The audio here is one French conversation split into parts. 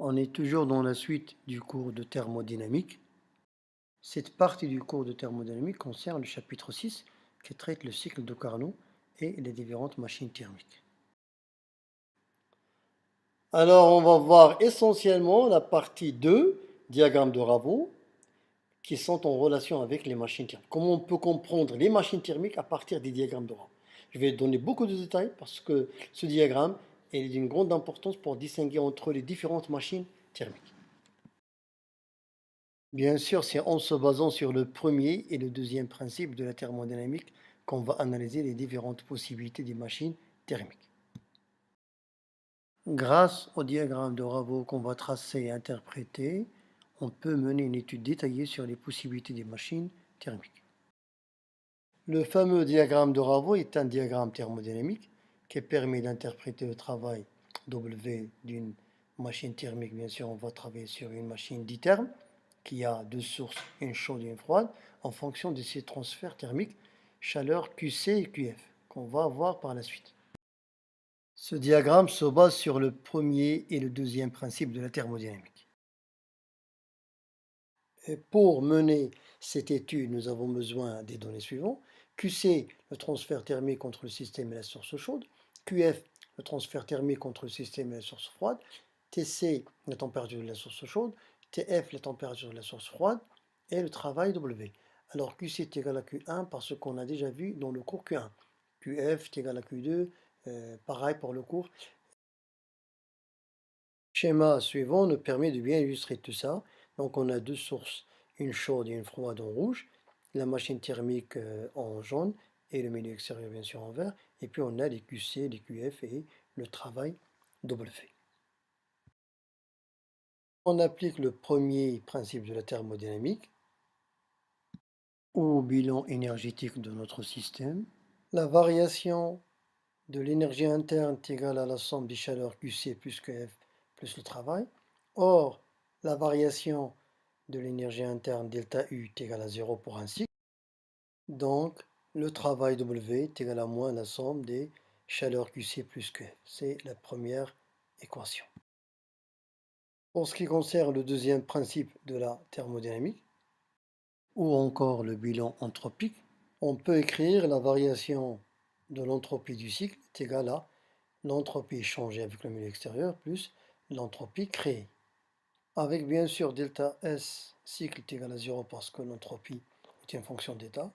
On est toujours dans la suite du cours de thermodynamique. Cette partie du cours de thermodynamique concerne le chapitre 6 qui traite le cycle de Carnot et les différentes machines thermiques. Alors on va voir essentiellement la partie 2, diagramme de Ravo, qui sont en relation avec les machines thermiques. Comment on peut comprendre les machines thermiques à partir des diagrammes de Ravo. Je vais donner beaucoup de détails parce que ce diagramme est d'une grande importance pour distinguer entre les différentes machines thermiques. Bien sûr, c'est en se basant sur le premier et le deuxième principe de la thermodynamique qu'on va analyser les différentes possibilités des machines thermiques. Grâce au diagramme de Ravo qu'on va tracer et interpréter, on peut mener une étude détaillée sur les possibilités des machines thermiques. Le fameux diagramme de Ravo est un diagramme thermodynamique qui permet d'interpréter le travail W d'une machine thermique. Bien sûr, on va travailler sur une machine ditherme qui a deux sources, une chaude et une froide, en fonction de ces transferts thermiques, chaleur QC et QF, qu'on va voir par la suite. Ce diagramme se base sur le premier et le deuxième principe de la thermodynamique. Et pour mener cette étude, nous avons besoin des données suivantes. QC, le transfert thermique entre le système et la source chaude. QF, le transfert thermique entre le système et la source froide. TC, la température de la source chaude. TF, la température de la source froide. Et le travail W. Alors QC est égal à Q1 parce qu'on a déjà vu dans le cours Q1. QF est égal à Q2, pareil pour le cours. Le schéma suivant nous permet de bien illustrer tout ça. Donc on a deux sources, une chaude et une froide en rouge, la machine thermique en jaune et le milieu extérieur bien sûr en vert. Et puis on a les QC, les QF et le travail W. On applique le premier principe de la thermodynamique au bilan énergétique de notre système. La variation de l'énergie interne est égale à la somme des chaleurs QC plus QF plus le travail. Or, la variation de l'énergie interne delta U est égale à 0 pour un cycle. Donc, le travail W est égal à moins la somme des chaleurs QC plus QF. C'est la première équation. Pour ce qui concerne le deuxième principe de la thermodynamique, ou encore le bilan anthropique, on peut écrire la variation de l'entropie du cycle est égale à l'entropie changée avec le milieu extérieur plus l'entropie créée. Avec bien sûr delta S cycle est égal à 0 parce que l'entropie est une fonction d'état.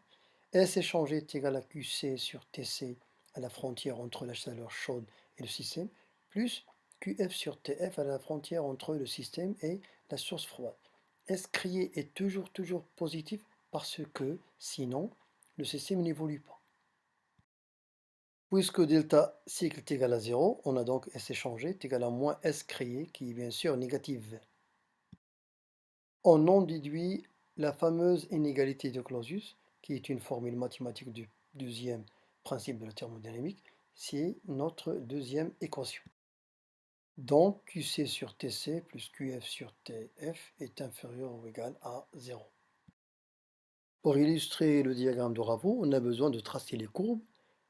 S échangé est égal à QC sur TC à la frontière entre la chaleur chaude et le système, plus QF sur TF à la frontière entre le système et la source froide. S créé est toujours positif parce que sinon le système n'évolue pas. Puisque delta cycle est égal à 0, on a donc S échangé est égal à moins S créé qui est bien sûr négative. On en déduit la fameuse inégalité de Clausius, qui est une formule mathématique du deuxième principe de la thermodynamique. C'est notre deuxième équation. Donc QC sur TC plus QF sur TF est inférieur ou égal à 0. Pour illustrer le diagramme de Ravo, on a besoin de tracer les courbes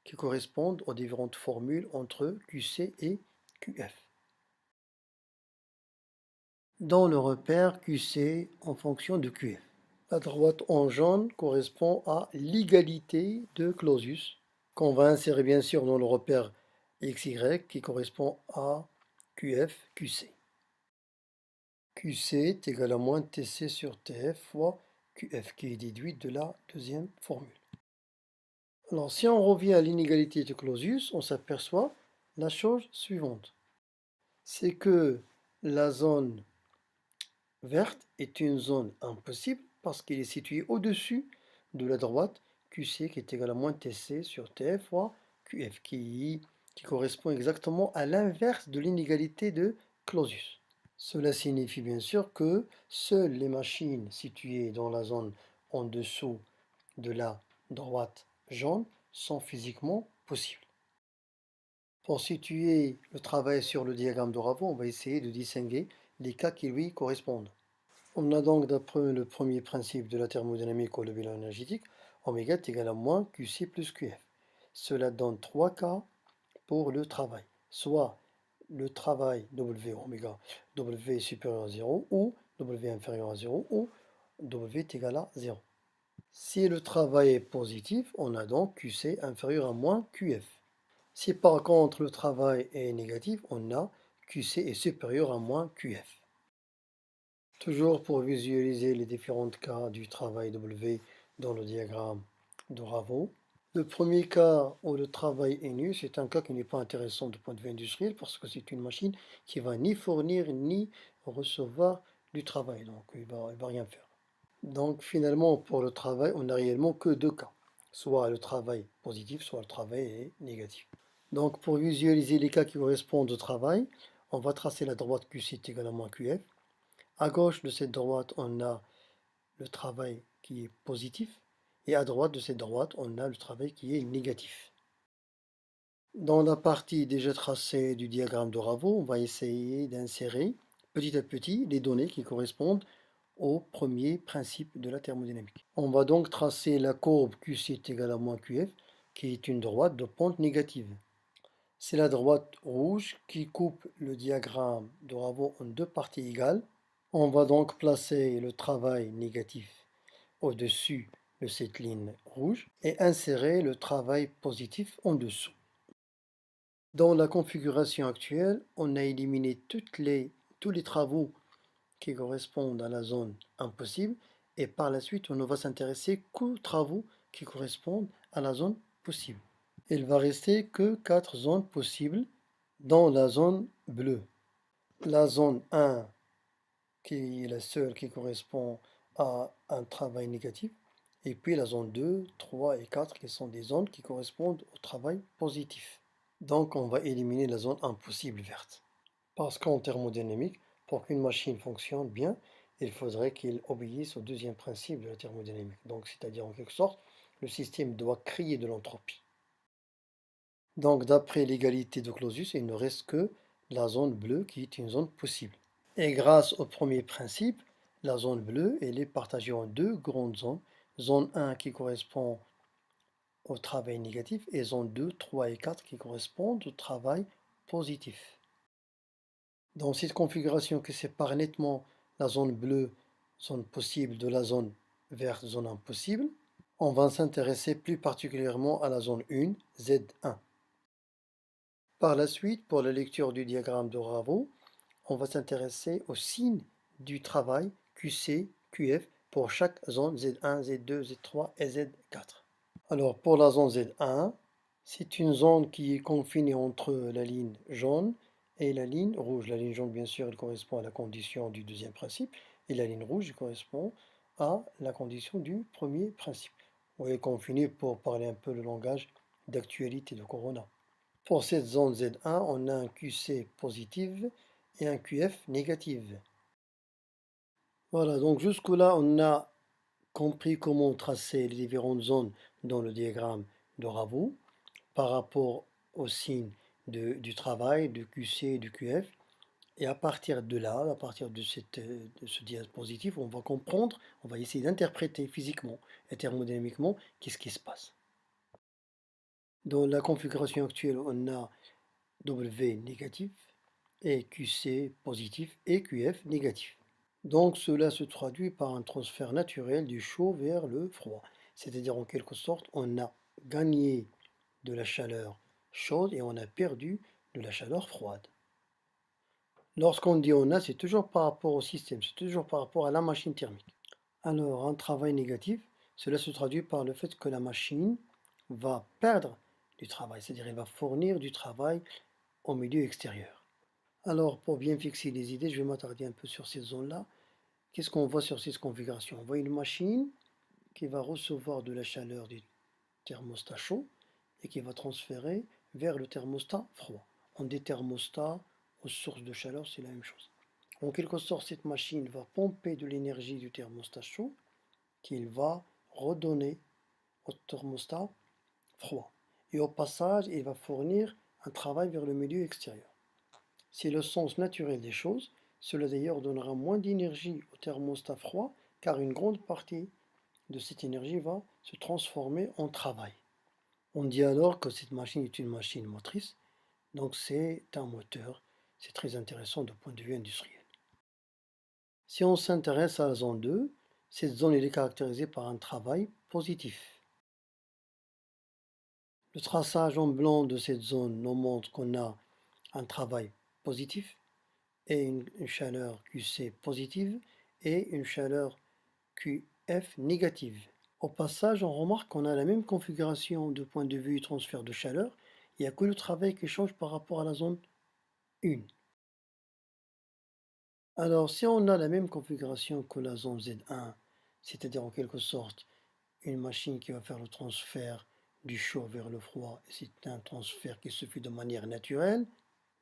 qui correspondent aux différentes formules entre QC et QF. Dans le repère QC en fonction de QF. La droite en jaune correspond à l'égalité de Clausius, qu'on va insérer bien sûr dans le repère XY qui correspond à QF, QC. QC est égal à moins TC sur TF fois QF, qui est déduit de la deuxième formule. Alors, si on revient à l'inégalité de Clausius, on s'aperçoit la chose suivante. C'est que la zone verte est une zone impossible parce qu'elle est située au-dessus de la droite QC qui est égal à moins TC sur TF fois QF qui correspond exactement à l'inverse de l'inégalité de Clausius. Cela signifie bien sûr que seules les machines situées dans la zone en dessous de la droite jaune sont physiquement possibles. Pour situer le travail sur le diagramme de Ravo, on va essayer de distinguer les cas qui lui correspondent. On a donc, d'après le premier principe de la thermodynamique ou le bilan énergétique, oméga est égal à moins QC plus QF. Cela donne trois cas pour le travail. Soit le travail W oméga, W est supérieur à 0 ou W inférieur à 0 ou W est égal à 0. Si le travail est positif, on a donc QC inférieur à moins QF. Si par contre le travail est négatif, on a QC est supérieur à moins QF. Toujours pour visualiser les différents cas du travail W dans le diagramme de Ravo. Le premier cas où le travail est nul, c'est un cas qui n'est pas intéressant du point de vue industriel parce que c'est une machine qui va ni fournir ni recevoir du travail, donc il va rien faire. Donc finalement pour le travail, on n'a réellement que deux cas, soit le travail positif, soit le travail est négatif. Donc pour visualiser les cas qui correspondent au travail, on va tracer la droite QC est égal à moins QF. À gauche de cette droite, on a le travail qui est positif. Et à droite de cette droite, on a le travail qui est négatif. Dans la partie déjà tracée du diagramme de Ravo, on va essayer d'insérer petit à petit les données qui correspondent au premier principe de la thermodynamique. On va donc tracer la courbe QC est égal à moins QF, qui est une droite de pente négative. C'est la droite rouge qui coupe le diagramme de Ravo en deux parties égales. On va donc placer le travail négatif au-dessus de cette ligne rouge et insérer le travail positif en dessous. Dans la configuration actuelle, on a éliminé tous les travaux qui correspondent à la zone impossible et par la suite, on ne va s'intéresser qu'aux travaux qui correspondent à la zone possible. Il va rester que 4 zones possibles dans la zone bleue. La zone 1, qui est la seule qui correspond à un travail négatif, et puis la zone 2, 3 et 4 qui sont des zones qui correspondent au travail positif. Donc on va éliminer la zone impossible verte. Parce qu'en thermodynamique, pour qu'une machine fonctionne bien, il faudrait qu'elle obéisse au deuxième principe de la thermodynamique. Donc c'est-à-dire en quelque sorte, le système doit créer de l'entropie. Donc d'après l'égalité de Clausius, il ne reste que la zone bleue qui est une zone possible. Et grâce au premier principe, la zone bleue, elle est partagée en deux grandes zones. Zone 1 qui correspond au travail négatif et zone 2, 3 et 4 qui correspondent au travail positif. Dans cette configuration qui sépare nettement la zone bleue, zone possible, de la zone verte, zone impossible, on va s'intéresser plus particulièrement à la zone 1, Z1. Par la suite, pour la lecture du diagramme de Ravo, on va s'intéresser aux signes du travail QC, QF pour chaque zone Z1, Z2, Z3 et Z4. Alors pour la zone Z1, c'est une zone qui est confinée entre la ligne jaune et la ligne rouge. La ligne jaune, bien sûr, elle correspond à la condition du deuxième principe et la ligne rouge correspond à la condition du premier principe. Vous voyez, confiné pour parler un peu le langage d'actualité de Corona. Pour cette zone Z1, on a un QC positif et un QF négatif. Voilà, donc jusque-là, on a compris comment tracer les différentes zones dans le diagramme de Ravo par rapport aux signes du travail, du QC et du QF. Et à partir de là, à partir de ce diapositive, on va comprendre, on va essayer d'interpréter physiquement et thermodynamiquement qu'est-ce qui se passe. Dans la configuration actuelle, on a W négatif et QC positif et QF négatif. Donc cela se traduit par un transfert naturel du chaud vers le froid. C'est-à-dire en quelque sorte, on a gagné de la chaleur chaude et on a perdu de la chaleur froide. Lorsqu'on dit on a, c'est toujours par rapport au système, c'est toujours par rapport à la machine thermique. Alors un travail négatif, cela se traduit par le fait que la machine va perdre du travail, c'est-à-dire elle va fournir du travail au milieu extérieur. Alors pour bien fixer les idées, je vais m'attarder un peu sur cette zone-là. Qu'est-ce qu'on voit sur cette configuration? On voit une machine qui va recevoir de la chaleur du thermostat chaud et qui va transférer vers le thermostat froid. On dit thermostat aux sources de chaleur, c'est la même chose. En quelque sorte, cette machine va pomper de l'énergie du thermostat chaud qu'il va redonner au thermostat froid. Et au passage, il va fournir un travail vers le milieu extérieur. C'est le sens naturel des choses. Cela d'ailleurs donnera moins d'énergie au thermostat froid car une grande partie de cette énergie va se transformer en travail. On dit alors que cette machine est une machine motrice, donc c'est un moteur C'est très intéressant du point de vue industriel. Si on s'intéresse à la zone 2, cette zone elle est caractérisée par un travail positif. Le traçage en blanc de cette zone nous montre qu'on a un travail positif et une chaleur QC positive et une chaleur QF négative. Au passage, on remarque qu'on a la même configuration de point de vue transfert de chaleur, il n'y a que le travail qui change par rapport à la zone 1. Alors, si on a la même configuration que la zone Z1, c'est-à-dire en quelque sorte une machine qui va faire le transfert du chaud vers le froid, et c'est un transfert qui se fait de manière naturelle,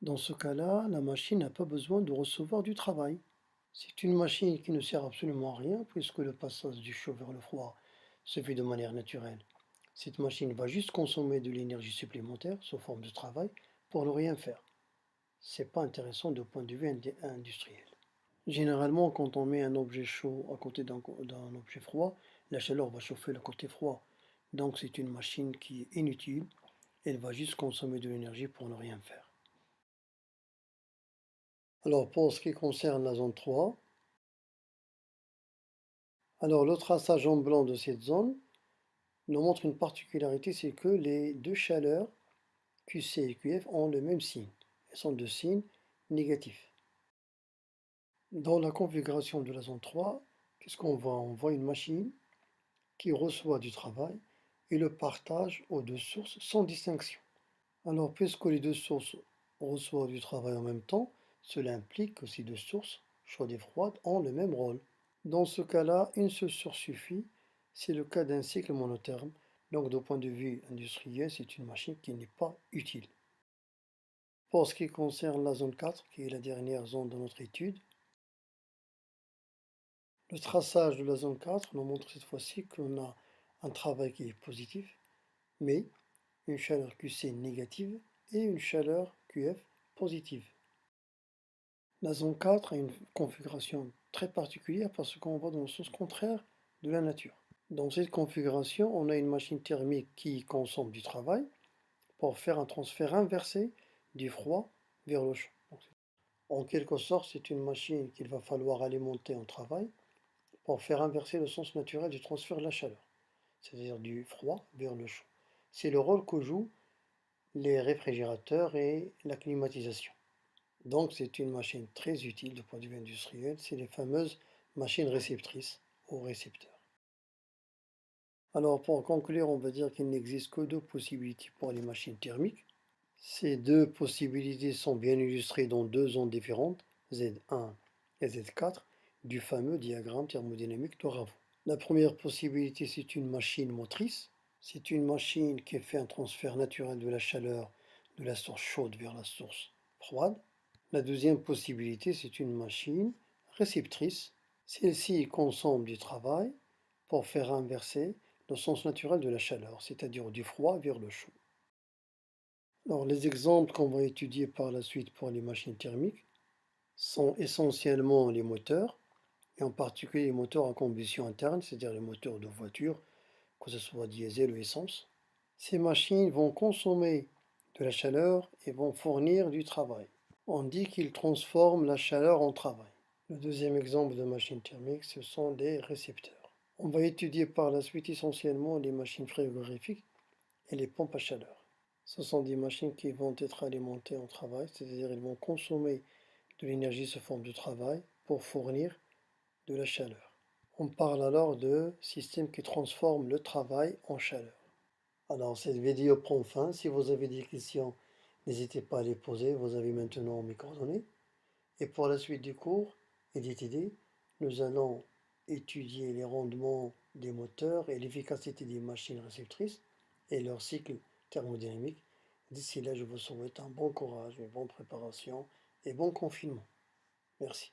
dans ce cas-là, la machine n'a pas besoin de recevoir du travail. C'est une machine qui ne sert absolument à rien puisque le passage du chaud vers le froid se fait de manière naturelle. Cette machine va juste consommer de l'énergie supplémentaire sous forme de travail pour ne rien faire. C'est pas intéressant du point de vue industriel. Généralement, quand on met un objet chaud à côté d'un objet froid, la chaleur va chauffer le côté froid. Donc c'est une machine qui est inutile, elle va juste consommer de l'énergie pour ne rien faire. Alors pour ce qui concerne la zone 3, alors le traçage en blanc de cette zone nous montre une particularité, c'est que les deux chaleurs, QC et QF, ont le même signe. Elles sont de signes négatifs. Dans la configuration de la zone 3, qu'est-ce qu'on voit? On voit une machine qui reçoit du travail et le partage aux deux sources sans distinction. Alors, puisque les deux sources reçoivent du travail en même temps, cela implique que ces deux sources, chaudes et froides, ont le même rôle. Dans ce cas-là, une seule source suffit. C'est le cas d'un cycle monotherme. Donc, d'un point de vue industriel, c'est une machine qui n'est pas utile. Pour ce qui concerne la zone 4, qui est la dernière zone de notre étude, le traçage de la zone 4 nous montre cette fois-ci qu'on a un travail qui est positif, mais une chaleur QC négative et une chaleur QF positive. La zone 4 a une configuration très particulière parce qu'on va dans le sens contraire de la nature. Dans cette configuration, on a une machine thermique qui consomme du travail pour faire un transfert inversé du froid vers le chaud. En quelque sorte, c'est une machine qu'il va falloir alimenter en travail pour faire inverser le sens naturel du transfert de la chaleur, c'est-à-dire du froid vers le chaud. C'est le rôle que jouent les réfrigérateurs et la climatisation. Donc c'est une machine très utile du point de vue industriel, c'est les fameuses machines réceptrices ou récepteurs. Alors pour conclure, on va dire qu'il n'existe que deux possibilités pour les machines thermiques. Ces deux possibilités sont bien illustrées dans deux zones différentes, Z1 et Z4, du fameux diagramme thermodynamique de Ravo. La première possibilité, c'est une machine motrice. C'est une machine qui fait un transfert naturel de la chaleur de la source chaude vers la source froide. La deuxième possibilité, c'est une machine réceptrice. Celle-ci consomme du travail pour faire inverser le sens naturel de la chaleur, c'est-à-dire du froid vers le chaud. Alors, les exemples qu'on va étudier par la suite pour les machines thermiques sont essentiellement les moteurs, et en particulier les moteurs à combustion interne, c'est-à-dire les moteurs de voiture, que ce soit diesel ou essence. Ces machines vont consommer de la chaleur et vont fournir du travail. On dit qu'ils transforment la chaleur en travail. Le deuxième exemple de machine thermique, ce sont des récepteurs. On va étudier par la suite essentiellement les machines frigorifiques et les pompes à chaleur. Ce sont des machines qui vont être alimentées en travail, c'est-à-dire elles vont consommer de l'énergie sous forme de travail pour fournir de la chaleur. On parle alors de système qui transforme le travail en chaleur. Alors cette vidéo prend fin. Si vous avez des questions, n'hésitez pas à les poser. Vous avez maintenant mes coordonnées. Et pour la suite du cours et d'étudier, nous allons étudier les rendements des moteurs et l'efficacité des machines réceptrices et leur cycle thermodynamique. D'ici là, je vous souhaite un bon courage, une bonne préparation et bon confinement. Merci.